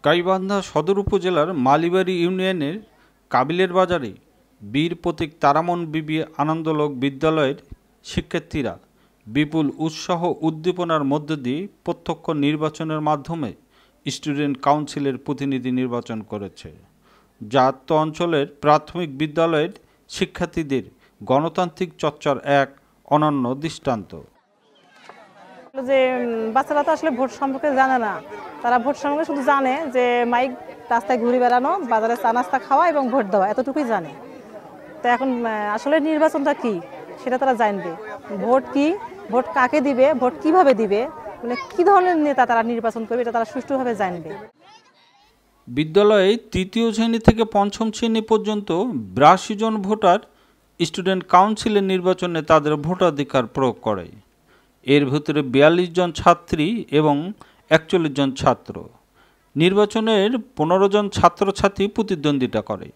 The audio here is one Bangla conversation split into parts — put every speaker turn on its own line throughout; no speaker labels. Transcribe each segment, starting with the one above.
গাইবান্ধা সদর উপজেলার মালিবাড়ি ইউনিয়নের কাবিলের বাজারে বীর প্রতীক তারামন বিবি আনন্দলোক বিদ্যালয়ের শিক্ষার্থীরা বিপুল উৎসাহ উদ্দীপনার মধ্য দিয়ে প্রত্যক্ষ নির্বাচনের মাধ্যমে স্টুডেন্ট কাউন্সিলের প্রতিনিধি নির্বাচন করেছে, যা অঞ্চলের প্রাথমিক বিদ্যালয়ের শিক্ষার্থীদের গণতান্ত্রিক চর্চার এক অনন্য দৃষ্টান্ত।
যে বাচ্চারা তো আসলে ভোট সম্পর্কে জানে না, তারা ভোট সম্পর্কে শুধু জানে যে মাইক রাস্তায় ঘুরে বেড়ানো, বাজারে চা নাস্তা খাওয়া এবং ভোট দেওয়া, এতটুকুই জানে। তো এখন আসলে নির্বাচনটা কি সেটা তারা জানবে, ভোট কি, ভোট কাকে দিবে, ভোট কিভাবে দিবে, মানে কি ধরনের নেতা তারা নির্বাচন করবে, এটা তারা সুষ্ঠুভাবে জানবে।
বিদ্যালয়ে তৃতীয় শ্রেণী থেকে পঞ্চম শ্রেণী পর্যন্ত 82 জন ভোটার স্টুডেন্ট কাউন্সিলের নির্বাচনে তাদের ভোটাধিকার প্রয়োগ করে। এর ভিতরে 42 জন ছাত্রী এবং 41 জন ছাত্র। নির্বাচনের 15 জন ছাত্রছাত্রী প্রতিদ্বন্দ্বিতা করে,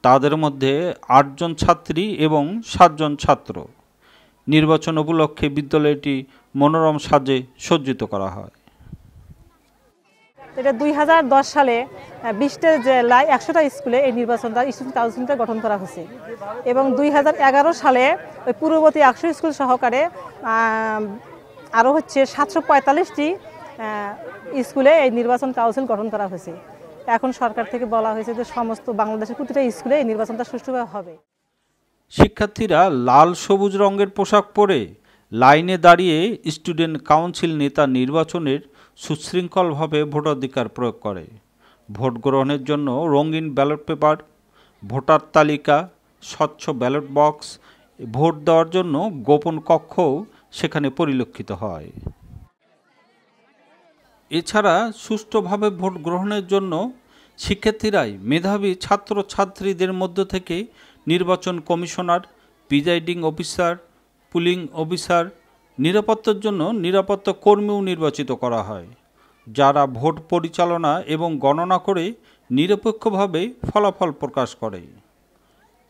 তাদের মধ্যে 8 জন ছাত্রী এবং 7 জন ছাত্র। নির্বাচন উপলক্ষে বিদ্যালয়টি মনোরম সাজে সজ্জিত করা হয়।
এটা 2010 সালে 20টা জেলায় 100টা স্কুলে এই নির্বাচনটা স্টুডেন্ট কাউন্সিলটা গঠন করা হয়েছে এবং 2011 সালে ওই পূর্ববর্তী 100 স্কুল সহকারে আরও 745টি স্কুলে এই নির্বাচন কাউন্সিল গঠন করা হয়েছে। এখন সরকার থেকে বলা হয়েছে যে সমস্ত বাংলাদেশের প্রতিটা স্কুলে এই নির্বাচনটা সুষ্ঠুভাবে হবে।
শিক্ষার্থীরা লাল সবুজ রঙের পোশাক পরে লাইনে দাঁড়িয়ে স্টুডেন্ট কাউন্সিল নেতা নির্বাচনের সুশৃঙ্খলভাবে ভোটাধিকার প্রয়োগ করে। ভোট গ্রহণের জন্য রঙিন ব্যালট পেপার, ভোটার তালিকা, স্বচ্ছ ব্যালট বক্স, ভোট দেওয়ার জন্য গোপন কক্ষও সেখানে পরিলক্ষিত হয়। এছাড়া সুষ্ঠুভাবে ভোট গ্রহণের জন্য শিক্ষার্থীরাই মেধাবী ছাত্রছাত্রীদের মধ্য থেকে নির্বাচন commissioner, presiding officer, pulling officer, নিরাপত্তার জন্য নিরাপত্তা কর্মীও নির্বাচিত করা হয়, যারা ভোট পরিচালনা এবং গণনা করে নিরপেক্ষভাবে ফলাফল প্রকাশ করে।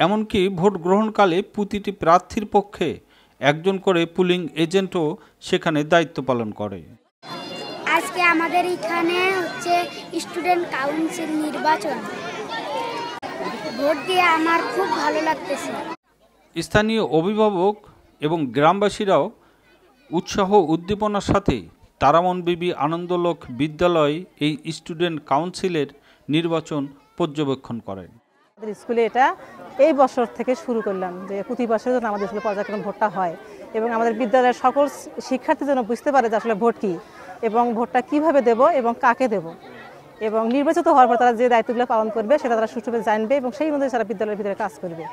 এমনকি ভোট গ্রহণকালে প্রতিটি প্রার্থীর পক্ষে একজন করে পুলিং এজেন্টও সেখানে দায়িত্ব পালন করে।
আজকে আমাদের এখানে স্টুডেন্ট কাউন্সিল নির্বাচন, ভোট দিয়ে আমার খুব ভালো লাগতেছে।
স্থানীয় অভিভাবক এবং গ্রামবাসীরাও উৎসাহ উদ্দীপনার সাথে তারামন বিবি আনন্দলোক বিদ্যালয় এই স্টুডেন্ট কাউন্সিলের নির্বাচন পর্যবেক্ষণ করেন।
আমাদের স্কুলে এটা এই বছর থেকে শুরু করলাম যে প্রতি বছর যেন আমাদের স্কুলে পর্যায়ক্রমে ভোটটা হয় এবং আমাদের বিদ্যালয়ের সকল শিক্ষার্থী যেন বুঝতে পারে যে আসলে ভোট কী এবং ভোটটা কিভাবে দেব এবং কাকে দেব, এবং নির্বাচিত হওয়ার পর তারা যে দায়িত্বগুলো পালন করবে সেটা তারা সুষ্ঠুভাবে জানবে এবং সেই অনুযায়ী তারা বিদ্যালয়ের ভিতরে কাজ করবে।